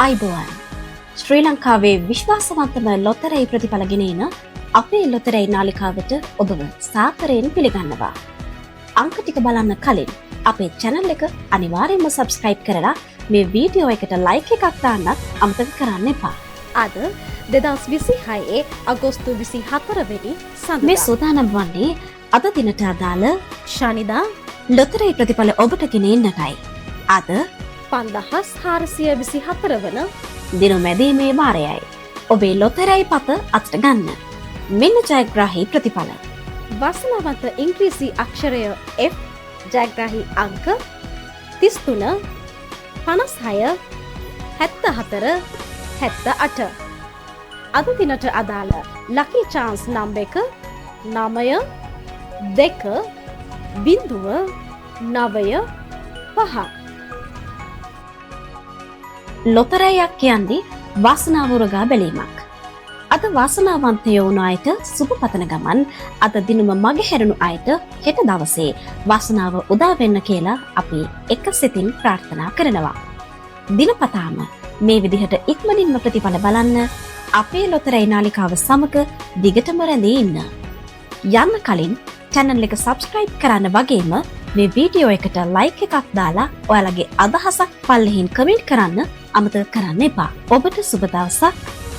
අයිබෝවන් ශ්‍රී ලංකාවේ විශ්වාසවන්තම ලොතරැයි ප්‍රතිඵල ගෙනෙන අපේ ලොතරැයි නාලිකාවට ඔබව සාදරයෙන් පිළිගන්නවා. අංක ටික බලන්න කලින් අපේ channel එක අනිවාර්යයෙන්ම subscribe කරලා මේ වීඩියෝ එකට like එකක් දාන්නත් අමතක කරන්න එපා. අද 2026 අගෝස්තු 24 වෙනි සඳුදා මේ සූදානම් වන්නේ අද දිනට අදාළ ශනිදා ලොතරැයි ප්‍රතිඵල ඔබට ගෙනෙන්නටයි. අද 5424 වන දින මැදීමේ වාරයයි. ඔබේ ලොතරැයි පත අතට ගන්න. මෙන්න ජයග්‍රාහී ප්‍රතිඵල. වාසනාවන්ත ඉංග්‍රීසි අක්ෂරය F, ජයග්‍රාහී අංක 33 56 74 78. අද දිනට අදාළ ලකී chance number එක 9 2 0 9 5. ලොතරැයියක් කියන්නේ වාසනාව උරගා බැලීමක්. අද වාසනාවන්තයෝ වුණ අයට සුබ පතන ගමන් අද දිනම මගහැරුණු අයට හෙට දවසේ වාසනාව උදා වෙන්න කියලා අපි එක සිතින් ප්‍රාර්ථනා කරනවා. දිනපතාම මේ විදිහට ඉක්මනින්ම ප්‍රතිඵල බලන්න අපේ ලොතරැයි නාලිකාව සමග දිගටම රැඳී ඉන්න. යන්න කලින් channel එක subscribe කරන්න වගේම මේ වීඩියෝ එකට like එකක් දාලා ඔයාලගේ අදහසක් පල්ලෙහින් comment කරන්න අමතක කරන්න එපා. ඔබට සුබ දවසක්.